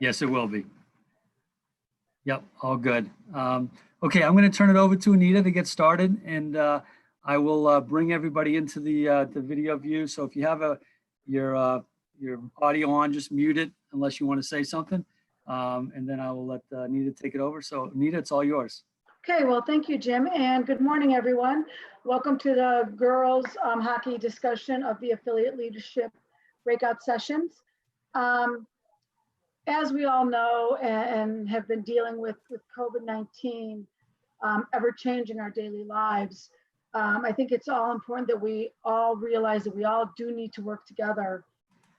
Yes, it will be. Yep, all good. Okay, I'm going to turn it over to Anita to get started, and I will bring everybody into the video view. So if you have your audio on, just mute it unless you want to say something, and then I will let Anita take it over. So Anita, it's all yours. Okay, well, thank you, Jim, and good morning, everyone. Welcome to the girls hockey discussion of the affiliate leadership breakout sessions. As we all know and have been dealing with COVID-19 ever changing our daily lives, I think it's all important that we all realize that we all do need to work together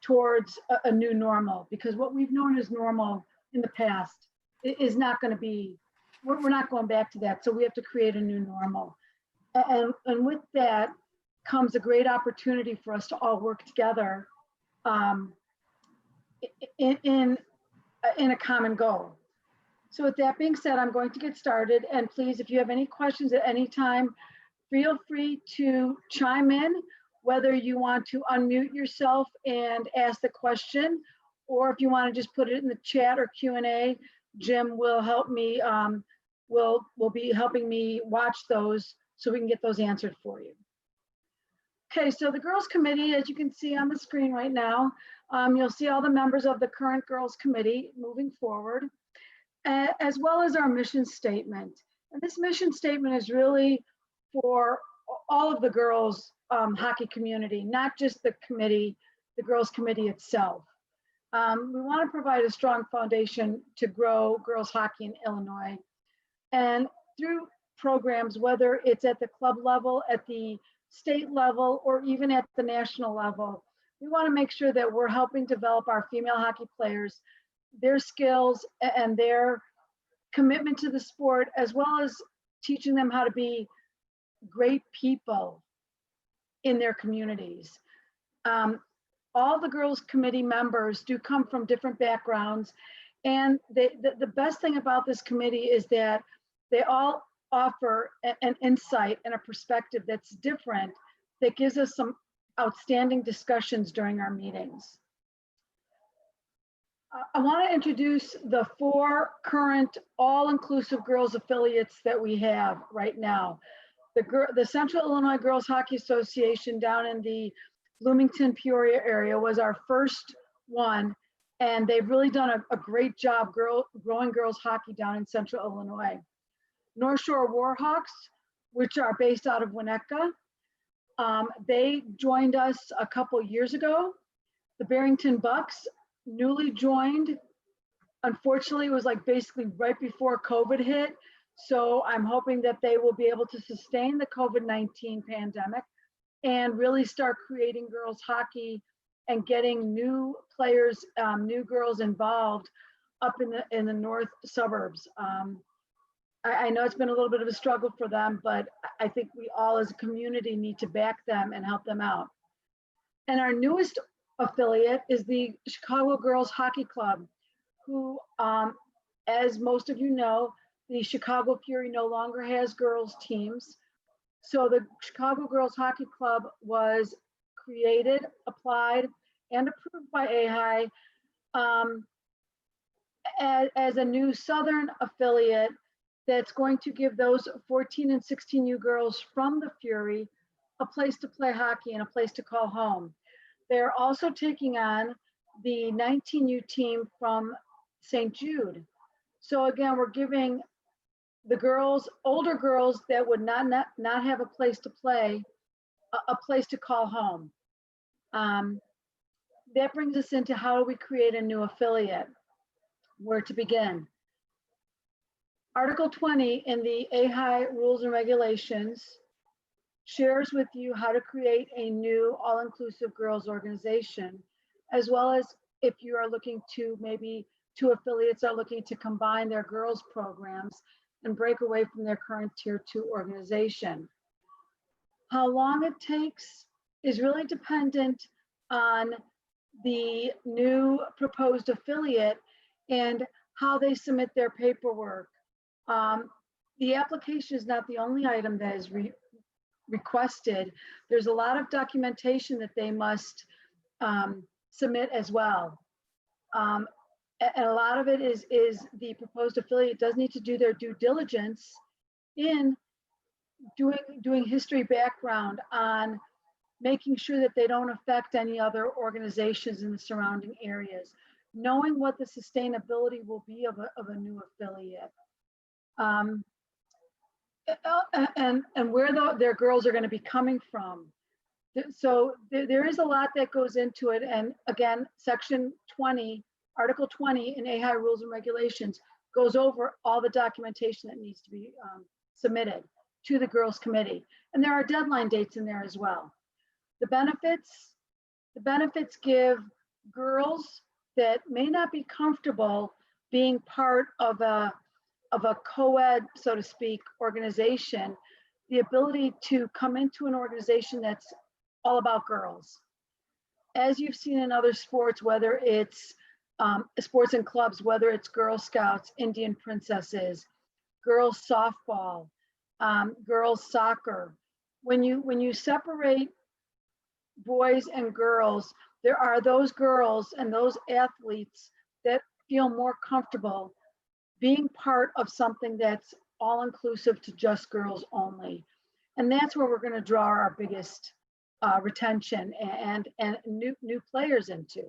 towards a new normal, because what we've known as normal in the past is not going to be, we're not going back to that. So we have to create a new normal. And with that comes a great opportunity for us to all work together in a common goal. So with that being said, I'm going to get started. And please, if you have any questions at any time, feel free to chime in, whether you want to unmute yourself and ask the question, or if you want to just put it in the chat or Q&A, Jim will help me, will be helping me watch those so we can get those answered for you. Okay, so the Girls Committee, as you can see on the screen right now, you'll see all the members of the current Girls Committee moving forward, as well as our mission statement. And this mission statement is really for all of the girls hockey community, not just the committee, the Girls Committee itself. We want to provide a strong foundation to grow girls hockey in Illinois. And through programs, whether it's at the club level, at the state level, or even at the national level, we want to make sure that we're helping develop our female hockey players, their skills and their commitment to the sport, as well as teaching them how to be great people in their communities. All the Girls Committee members do come from different backgrounds, and the best thing about this committee is that they all offer an insight and a perspective that's different, that gives us some outstanding discussions during our meetings. I want to introduce the 4 current all-inclusive girls affiliates that we have right now. The Central Illinois Girls Hockey Association down in the Bloomington, Peoria area was our first one, and they've really done a great job growing girls hockey down in Central Illinois. North Shore Warhawks, which are based out of Winnetka, they joined us a couple years ago. The Barrington Bucks, newly joined. Unfortunately, it was like basically right before COVID hit. So I'm hoping that they will be able to sustain the COVID-19 pandemic and really start creating girls hockey and getting new players, new girls involved up in the north suburbs. I know it's been a little bit of a struggle for them, but I think we all as a community need to back them and help them out. And our newest affiliate is the Chicago Girls Hockey Club, who, as most of you know, the Chicago Fury no longer has girls teams. So the Chicago Girls Hockey Club was created, applied, and approved by AHI as a new Southern affiliate that's going to give those 14 and 16U girls from the Fury a place to play hockey and a place to call home. They're also taking on the 19U team from St. Jude. So again, we're giving the girls, older girls that would not have a place to play, a place to call home. That brings us into how do we create a new affiliate, where to begin. Article 20 in the AHI rules and regulations shares with you how to create a new all-inclusive girls organization, as well as if you are looking to, maybe 2 affiliates are looking to combine their girls programs and break away from their current tier 2 organization. How long it takes is really dependent on the new proposed affiliate and how they submit their paperwork. The application is not the only item that is requested. There's a lot of documentation that they must submit as well. And a lot of it is the proposed affiliate does need to do their due diligence in doing history background on making sure that they don't affect any other organizations in the surrounding areas, knowing what the sustainability will be of a new affiliate. And where their girls are going to be coming from. So there is a lot that goes into it. And again, section 20, article 20 in AHI rules and regulations goes over all the documentation that needs to be submitted to the girls committee. And there are deadline dates in there as well. The benefits give girls that may not be comfortable being part of a co-ed, so to speak, organization, the ability to come into an organization that's all about girls. As you've seen in other sports, whether it's sports and clubs, whether it's Girl Scouts, Indian Princesses, girls softball, girls soccer, when you separate boys and girls, there are those girls and those athletes that feel more comfortable being part of something that's all inclusive to just girls only. And that's where we're going to draw our biggest retention and new players into.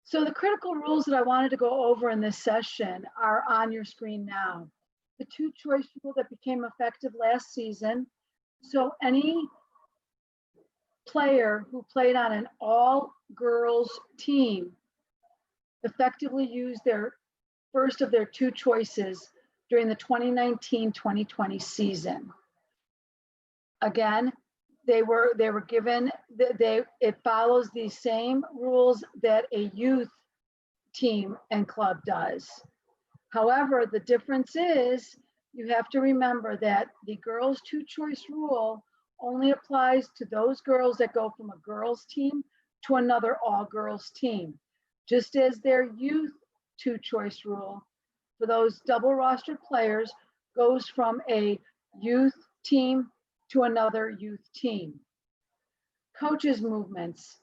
So the critical rules that I wanted to go over in this session are on your screen now. The two-choice rule that became effective last season. So any player who played on an all-girls team effectively used their first of their two choices during the 2019-2020 season. Again, they were given, it follows the same rules that a youth team and club does. However, the difference is you have to remember that the girls' two-choice rule only applies to those girls that go from a girls team to another all-girls team, just as their youth two-choice rule for those double rostered players goes from a youth team to another youth team. Coaches movements.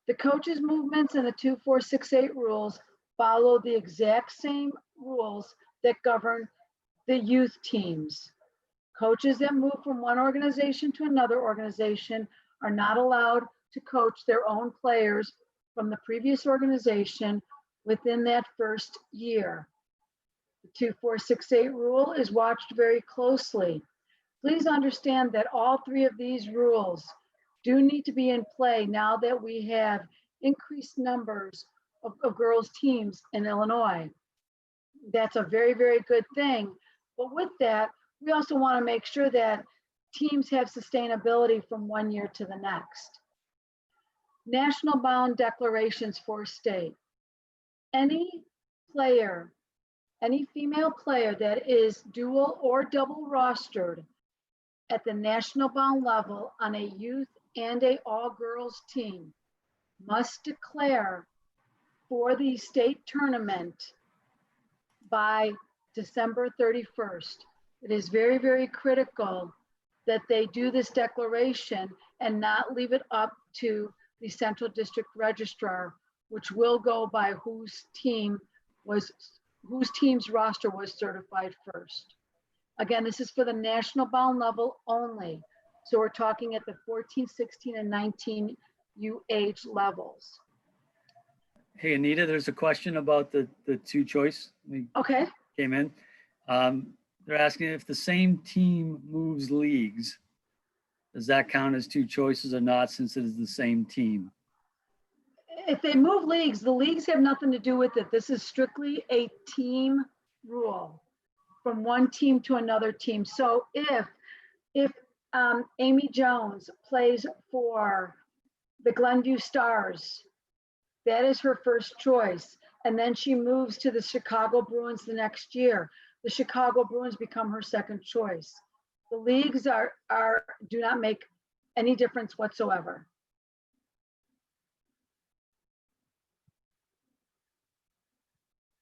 The coaches movements and the 2468 rules follow the exact same rules that govern the youth teams. Coaches that move from one organization to another organization are not allowed to coach their own players from the previous organization within that first year. The 2468 rule is watched very closely. Please understand that all three of these rules do need to be in play now that we have increased numbers of girls teams in Illinois. That's a very, very good thing. But with that, we also want to make sure that teams have sustainability from one year to the next. National bound declarations for state. Any player, any female player that is dual or double rostered at the national bound level on a youth and a all-girls team must declare for the state tournament by December 31st. It is very, very critical that they do this declaration and not leave it up to the Central District Registrar, which will go by whose team's roster was certified first. Again, this is for the national bound level only. So we're talking at the 14, 16, and 19 age levels. Hey, Anita, there's a question about the two choice. Okay. Came in. They're asking if the same team moves leagues, does that count as two choices or not, since it is the same team? If they move leagues, the leagues have nothing to do with it. This is strictly a team rule from one team to another team. So if Amy Jones plays for the Glenview Stars, that is her first choice. And then she moves to the Chicago Bruins the next year. The Chicago Bruins become her second choice. The leagues do not make any difference whatsoever.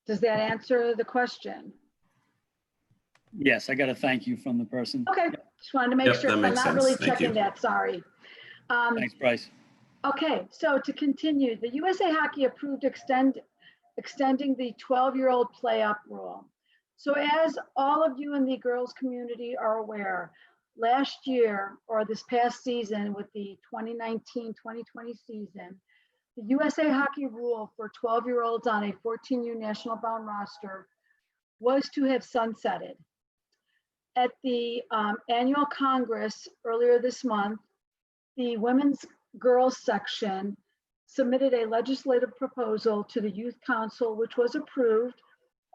Does that answer the question? Yes, I got a thank you from the person. Okay, just wanted to make Yep, sure. that I'm makes not sense. really Thank checking you. that, sorry. Thanks, Bryce. Okay, so to continue, the USA Hockey approved extending the 12-year-old play-up rule. So as all of you in the girls community are aware, last year or this past season with the 2019-2020 season, the USA Hockey rule for 12-year-olds on a 14U national bound roster was to have sunsetted. At the annual Congress earlier this month, the women's girls section submitted a legislative proposal to the Youth Council, which was approved,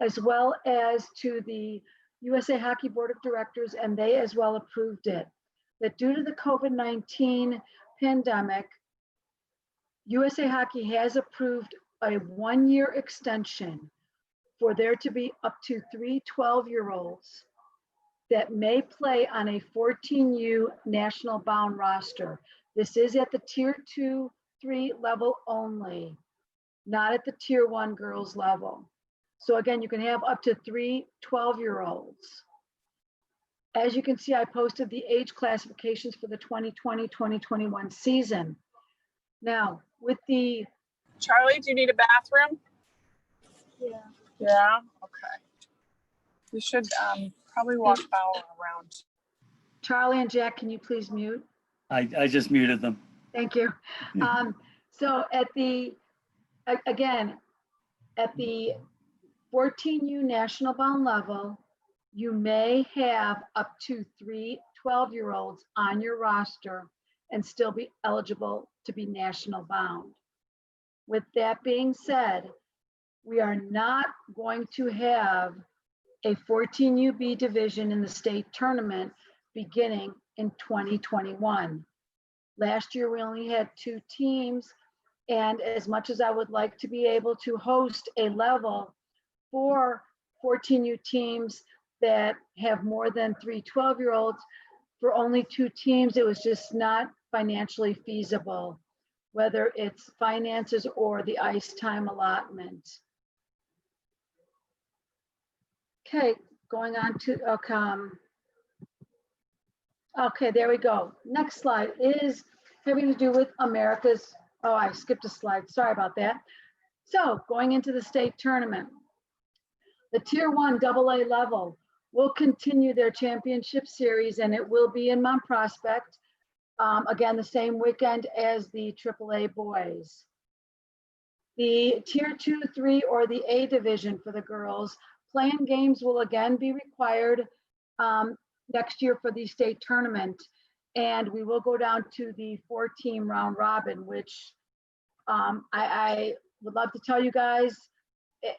as well as to the USA Hockey Board of Directors, and they as well approved it. That due to the COVID-19 pandemic, USA Hockey has approved a 1-year extension for there to be up to 3 12-year-olds that may play on a 14U national bound roster. This is at the tier 2, 3 level only, not at the tier 1 girls level. So again, you can have up to 3 12-year-olds. As you can see, I posted the age classifications for the 2020-2021 season. Now, with the... Charlie, do you need a bathroom? Yeah. Yeah, okay. We should probably walk Bauer around. Charlie and Jack, can you please mute? I just muted them. Thank you. So at the, again, at the 14U national bound level, you may have up to 3 12-year-olds on your roster and still be eligible to be national bound. With that being said, we are not going to have a 14UB division in the state tournament beginning in 2021. Last year, we only had 2 teams, and as much as I would like to be able to host a level for 14U teams that have more than 3 12-year-olds, for only 2 teams, it was just not financially feasible, whether it's finances or the ice time allotment. Okay, going on to, okay, there we go. Next slide is having to do with America's, oh, I skipped a slide, sorry about that. So going into the state tournament, the tier 1 AA level will continue their championship series, and it will be in Mount Prospect. Again, the same weekend as the AAA boys. The tier 2, 3, or the A division for the girls, playing games will again be required next year for the state tournament. And we will go down to the 4-team round robin, which I would love to tell you guys,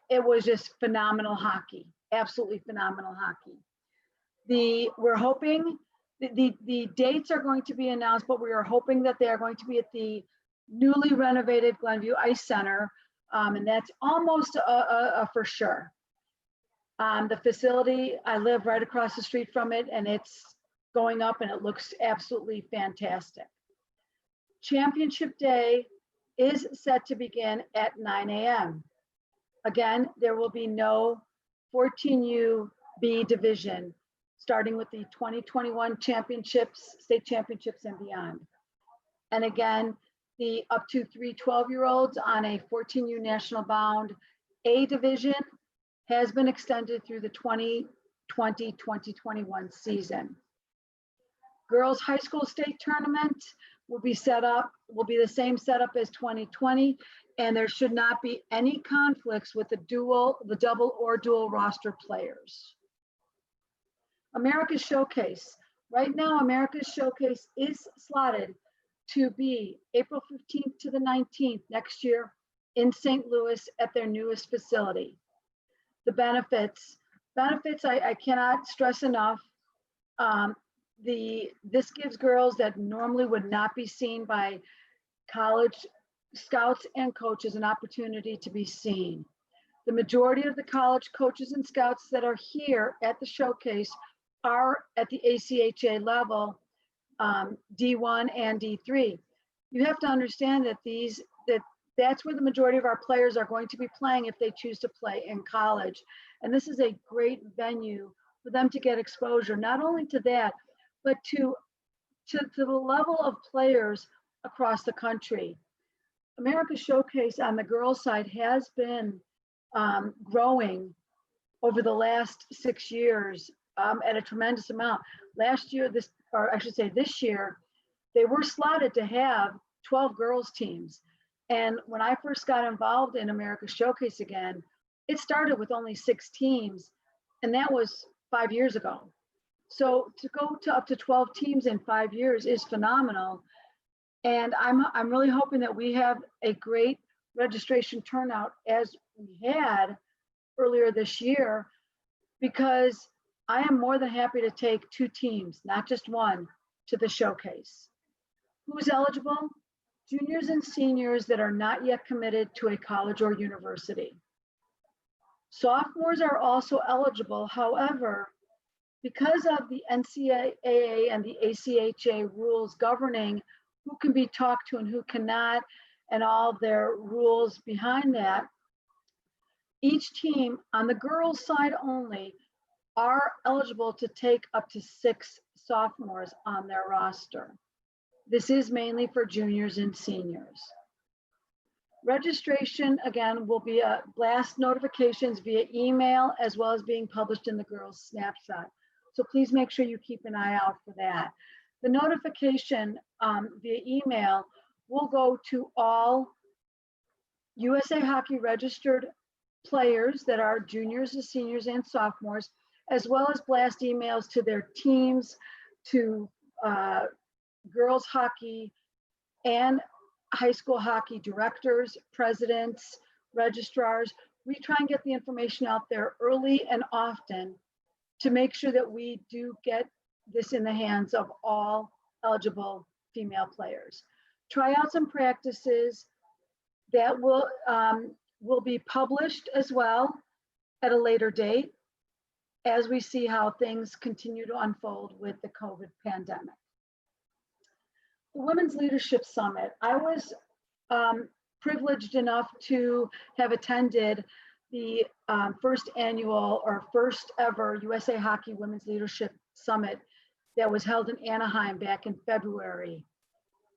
it was just phenomenal hockey, absolutely phenomenal hockey. We're hoping, the dates are going to be announced, but we are hoping that they are going to be at the newly renovated Glenview Ice Center, and that's almost a for sure. The facility, I live right across the street from it, and it's going up and it looks absolutely fantastic. Championship day is set to begin at 9 a.m. Again, there will be no 14U B division starting with the 2021 championships, state championships and beyond. And again, the up to 3 12-year-olds on a 14U national bound A division has been extended through the 2020-2021 season. Girls high school state tournament will be set up, will be the same setup as 2020, and there should not be any conflicts with the double or dual roster players. America's Showcase. Right now, America's Showcase is slotted to be April 15th to the 19th next year in St. Louis at their newest facility. The benefits I cannot stress enough. This gives girls that normally would not be seen by college scouts and coaches an opportunity to be seen. The majority of the college coaches and scouts that are here at the showcase are at the ACHA level, D1 and D3. You have to understand that that's where the majority of our players are going to be playing if they choose to play in college. And this is a great venue for them to get exposure, not only to that, but to the level of players across the country. America Showcase on the girls' side has been growing over the last 6 years at a tremendous amount. Last year, this year, they were slotted to have 12 girls teams. And when I first got involved in America Showcase again, it started with only 6 teams, and that was 5 years ago. So to go to up to 12 teams in 5 years is phenomenal. And I'm really hoping that we have a great registration turnout as we had earlier this year, because I am more than happy to take 2 teams, not just one, to the showcase. Who's eligible? Juniors and seniors that are not yet committed to a college or university. Sophomores are also eligible. However, because of the NCAA and the ACHA rules governing who can be talked to and who cannot, and all their rules behind that, each team on the girls' side only are eligible to take up to 6 sophomores on their roster. This is mainly for juniors and seniors. Registration, again, will be blast notifications via email, as well as being published in the girls' snapshot. So please make sure you keep an eye out for that. The notification via email will go to all USA Hockey registered players that are juniors, seniors, and sophomores, as well as blast emails to their teams, to girls hockey and high school hockey directors, presidents, registrars. We try and get the information out there early and often to make sure that we do get this in the hands of all eligible female players. Tryouts and practices that will be published as well at a later date as we see how things continue to unfold with the COVID pandemic. The Women's Leadership Summit. I was privileged enough to have attended the first annual or first ever USA Hockey Women's Leadership Summit that was held in Anaheim back in February,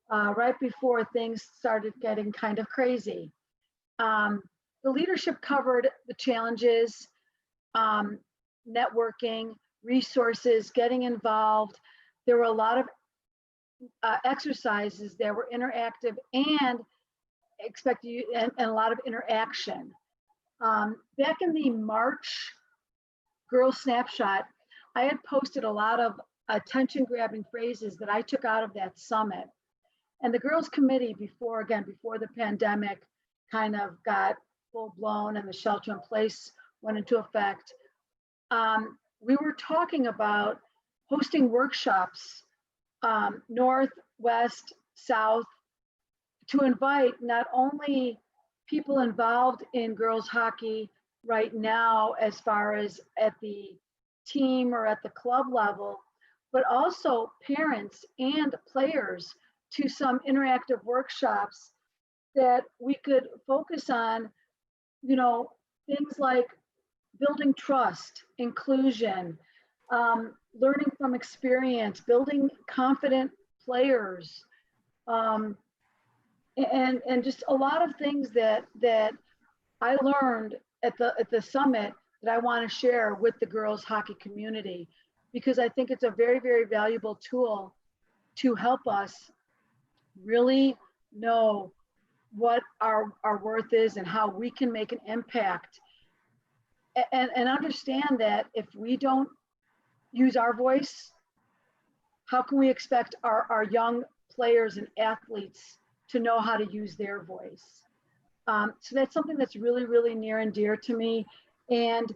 right before things started getting kind of crazy. The leadership covered the challenges, networking, resources, getting involved. There were a lot of exercises that were interactive and and a lot of interaction. Back in the March Girls Snapshot, I had posted a lot of attention-grabbing phrases that I took out of that summit. And the Girls Committee, before the pandemic kind of got full-blown and the shelter-in-place went into effect, we were talking about hosting workshops, north, west, south, to invite not only people involved in girls hockey right now, as far as at the team or at the club level, but also parents and players to some interactive workshops that we could focus on, things like building trust, inclusion, learning from experience, building confident players, and just a lot of things that I learned at the summit that I want to share with the girls hockey community, because I think it's a very, very valuable tool to help us really know what our worth is and how we can make an impact, and understand that if we don't use our voice, how can we expect our young players and athletes to know how to use their voice? So that's something that's really, really near and dear to me. And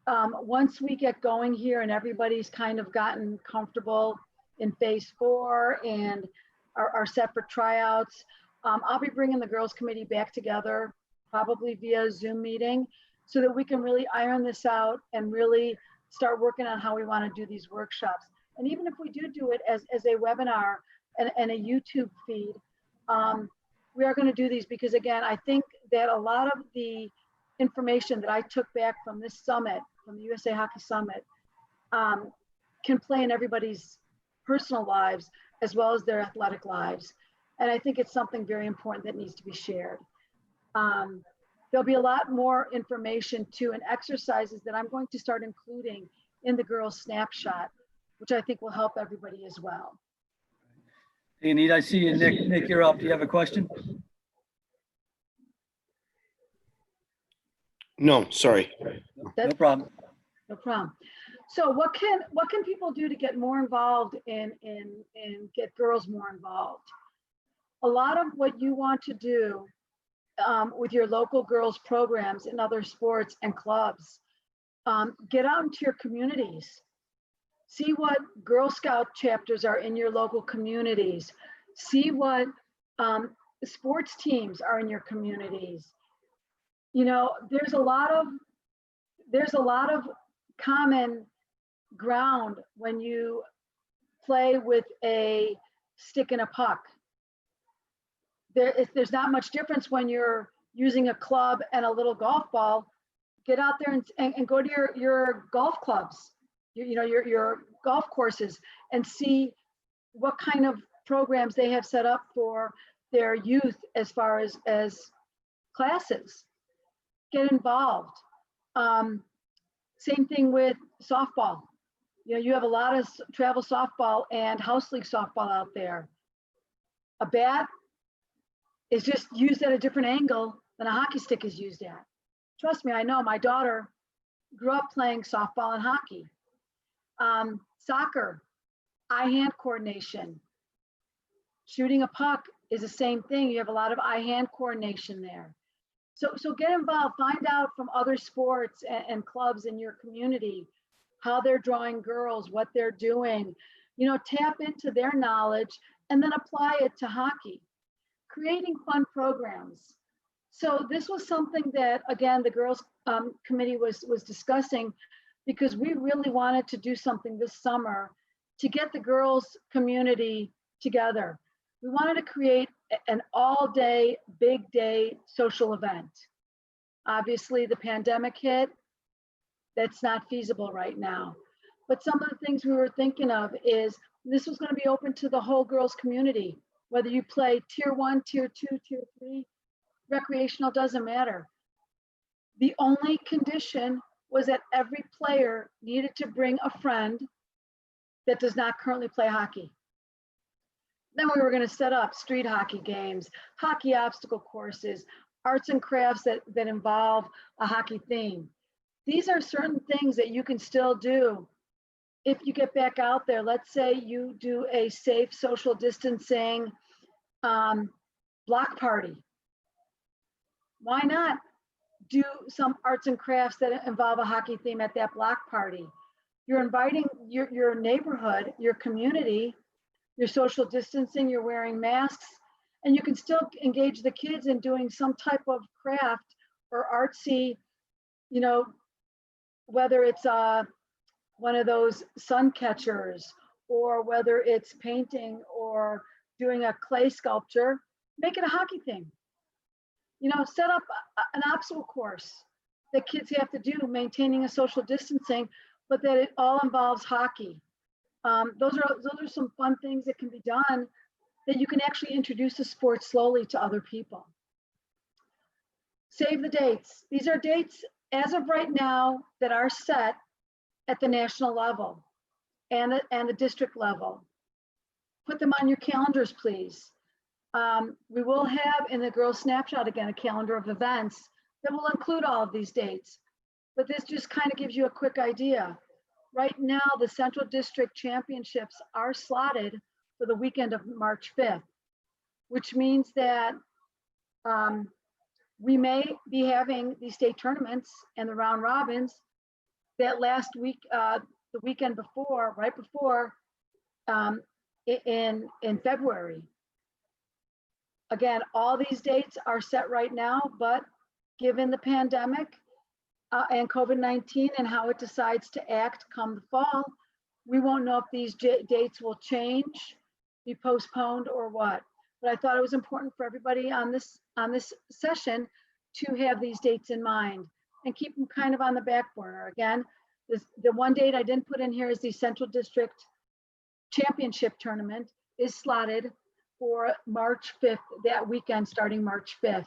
once we get going here and everybody's kind of gotten comfortable in phase 4 and our separate tryouts, I'll be bringing the girls committee back together, probably via Zoom meeting, so that we can really iron this out and really start working on how we want to do these workshops. And even if we do it as a webinar and a YouTube feed, we are going to do these because, again, I think that a lot of the information that I took back from this summit, from the USA Hockey Summit, can play in everybody's personal lives as well as their athletic lives. And I think it's something very important that needs to be shared. There'll be a lot more information too and exercises that I'm going to start including in the girls snapshot, which I think will help everybody as well. Hey, Anita, I see you. Nick, you're up. Do you have a question? No, sorry. No problem. No problem. So what can people do to get more involved and get girls more involved? A lot of what you want to do with your local girls programs and other sports and clubs, get out into your communities. See what Girl Scout chapters are in your local communities. See what sports teams are in your communities. You know, there's a lot of common ground when you play with a stick and a puck. There's not much difference when you're using a club and a little golf ball. Get out there and go to your golf clubs, your golf courses, and see what kind of programs they have set up for their youth as far as classes. Get involved. Same thing with softball. You know, you have a lot of travel softball and house league softball out there. A bat is just used at a different angle than a hockey stick is used at. Trust me, I know. My daughter grew up playing softball and hockey. Soccer, eye-hand coordination. Shooting a puck is the same thing. You have a lot of eye-hand coordination there. So get involved, find out from other sports and clubs in your community, how they're drawing girls, what they're doing, you know, tap into their knowledge and then apply it to hockey. Creating fun programs. So this was something that, again, the girls committee was discussing because we really wanted to do something this summer to get the girls community together. We wanted to create an all-day, big day social event. Obviously, the pandemic hit. That's not feasible right now. But some of the things we were thinking of is this was going to be open to the whole girls community. Whether you play tier 1, tier 2, tier 3, recreational, doesn't matter. The only condition was that every player needed to bring a friend that does not currently play hockey. Then we were going to set up street hockey games, hockey obstacle courses, arts and crafts that involve a hockey theme. These are certain things that you can still do if you get back out there. Let's say you do a safe social distancing block party. Why not do some arts and crafts that involve a hockey theme at that block party? You're inviting your neighborhood, your community. You're social distancing, you're wearing masks, and you can still engage the kids in doing some type of craft or artsy, you know, whether it's one of those sun catchers or whether it's painting or doing a clay sculpture, make it a hockey thing. You know, set up an obstacle course that kids have to do, maintaining a social distancing, but that it all involves hockey. Those are some fun things that can be done that you can actually introduce the sport slowly to other people. Save the dates. These are dates as of right now that are set at the national level and the district level. Put them on your calendars, please. We will have in the Girls Snapshot, again, a calendar of events that will include all of these dates. But this just kind of gives you a quick idea. Right now, the Central District Championships are slotted for the weekend of March 5th, which means that we may be having these state tournaments and the round robins that last week, the weekend before, right before, in February. Again, all these dates are set right now, but given the pandemic, and COVID-19 and how it decides to act come the fall, we won't know if these dates will change, be postponed, or what. But I thought it was important for everybody on this session to have these dates in mind and keep them kind of on the back burner. Again, the one date I didn't put in here is the Central District Championship Tournament is slotted for March 5th, that weekend starting March 5th.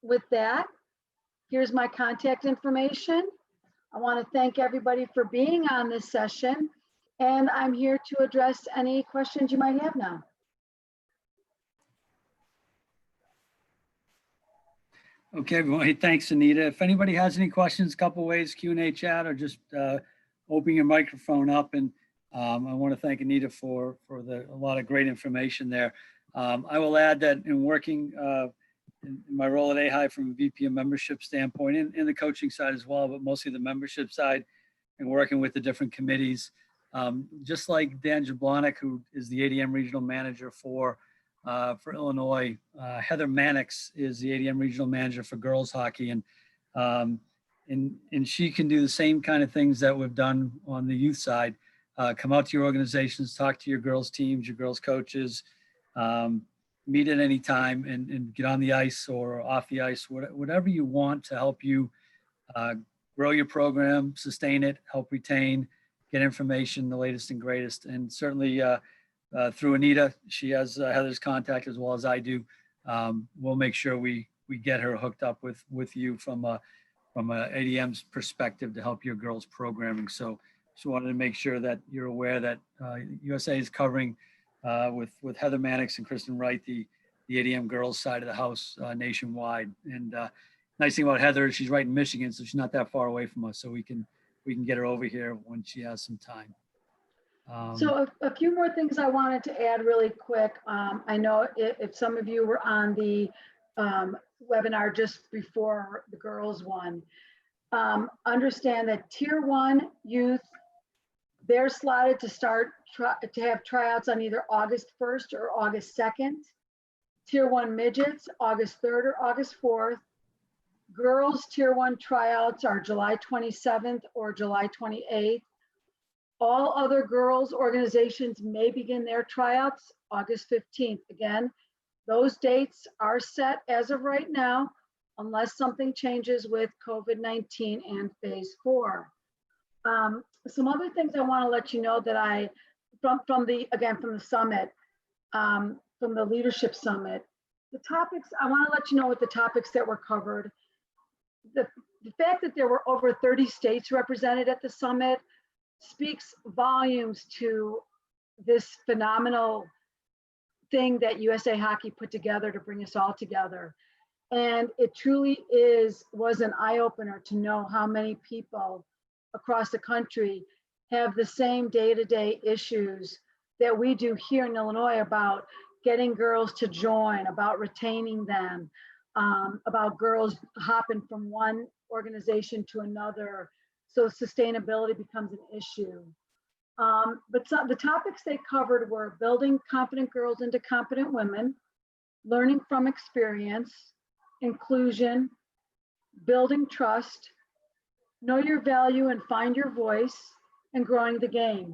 With that, here's my contact information. I want to thank everybody for being on this session, and I'm here to address any questions you might have now. Okay, everyone. Hey, thanks, Anita. If anybody has any questions, couple ways, Q&A chat, or just open your microphone up. And I want to thank Anita for a lot of great information there. I will add that in working in my role at AHI from a VP membership standpoint, in the coaching side as well, but mostly the membership side, and working with the different committees. Just like Dan Jablonic, who is the ADM regional manager for Illinois, Heather Mannix is the ADM regional manager for girls hockey, and she can do the same kind of things that we've done on the youth side. Come out to your organizations, talk to your girls teams, your girls coaches, meet at any time, and get on the ice or off the ice, whatever you want to help you grow your program, sustain it, help retain, get information, the latest and greatest. And certainly through Anita, she has Heather's contact as well as I do. We'll make sure we get her hooked up with you from a ADM's perspective to help your girls programming. So just wanted to make sure that you're aware that USA is covering with Heather Mannix and Kristen Wright, the ADM girls side of the house nationwide. And nice thing about Heather is she's right in Michigan, so she's not that far away from us. So we can get her over here when she has some time. So a few more things I wanted to add really quick. I know if some of you were on the webinar just before the girls one, understand that Tier 1 youth, they're slotted to start to have tryouts on either August 1st or August 2nd. Tier 1 midgets, August 3rd or August 4th. Girls Tier 1 tryouts are July 27th or July 28th. All other girls organizations may begin their tryouts August 15th. Again, those dates are set as of right now, unless something changes with COVID-19 and phase 4. Some other things I want to let you know that from the summit, from the leadership summit, the topics, I want to let you know what the topics that were covered. The fact that there were over 30 states represented at the summit speaks volumes to this phenomenal thing that USA Hockey put together to bring us all together. And it truly was an eye-opener to know how many people across the country have the same day-to-day issues that we do here in Illinois about getting girls to join, about retaining them, about girls hopping from one organization to another. So sustainability becomes an issue. But the topics they covered were building confident girls into competent women, learning from experience, inclusion, building trust, know your value and find your voice, and growing the game.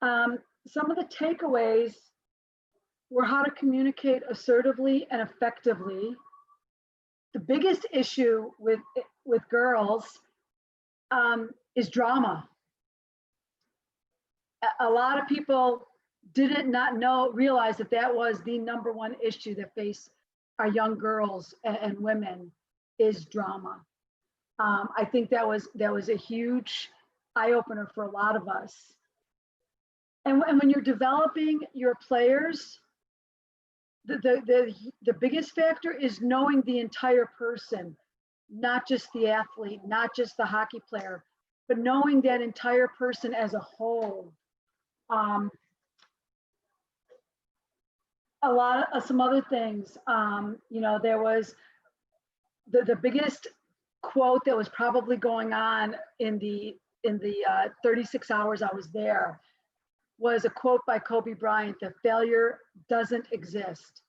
Some of the takeaways were how to communicate assertively and effectively. The biggest issue with girls is drama. A lot of people did not realize that was the #1 issue that face our young girls and women is drama. I think that was a huge eye opener for a lot of us. And when you're developing your players, the biggest factor is knowing the entire person, not just the athlete, not just the hockey player, but knowing that entire person as a whole. Some other things, there was the biggest quote that was probably going on in the 36 hours I was there was a quote by Kobe Bryant that failure doesn't exist.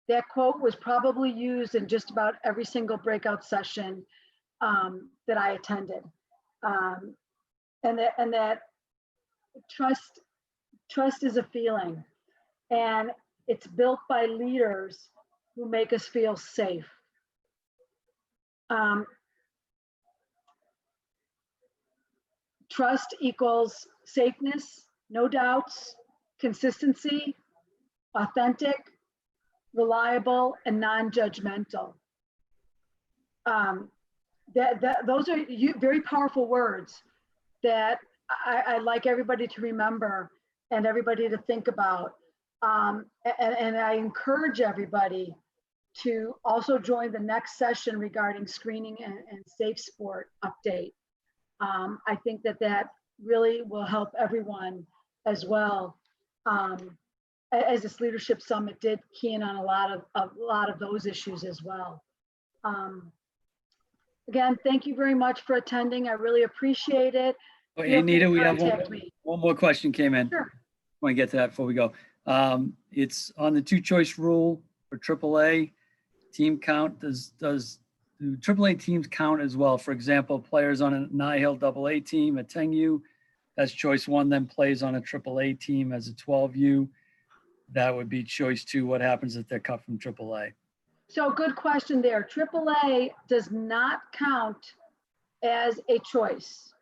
That quote was probably used in just about every single breakout session that I attended. And that trust is a feeling, and it's built by leaders who make us feel safe. Trust equals safeness, no doubts, consistency, authentic, reliable, and non-judgmental. Those are very powerful words that I'd like everybody to remember and everybody to think about. And I encourage everybody to also join the next session regarding screening and safe sport update. I think that really will help everyone as well. As this leadership summit did key in on a lot of those issues as well. Again, thank you very much for attending. I really appreciate it. Oh, Feel free to Anita, we have contact me. one more question came in. Sure. Want to get to that before we go. It's on the two-choice rule for AAA team count. Do AAA teams count as well? For example, players on a Nihil AA team at 10U, that's choice 1, then plays on a AAA team as a 12U. That would be choice 2. What happens if they're cut from AAA? So good question there. AAA does not count as a choice.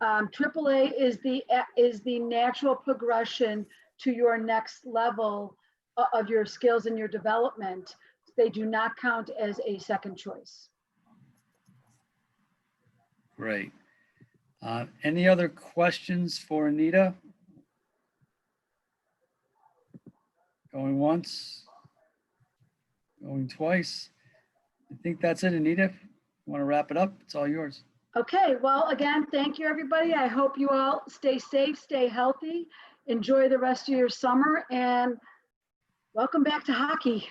AAA is the natural progression to your next level of your skills and your development. They do not count as a second choice. Great. Any other questions for Anita? Going once, going twice. I think that's it, Anita. Want to wrap it up? It's all yours. Okay, well, again, thank you, everybody. I hope you all stay safe, stay healthy, enjoy the rest of your summer, and welcome back to hockey.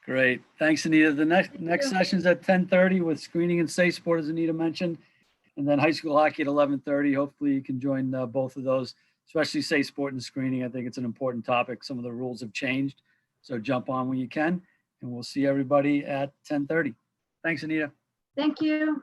Great. Thanks, Anita. The next you. session's at 10:30 with screening and safe sport, as Anita mentioned, and then high school hockey at 11:30. Hopefully you can join both of those, especially safe sport and screening. I think it's an important topic. Some of the rules have changed, so jump on when you can, and we'll see everybody at 10:30. Thanks, Anita. Thank you.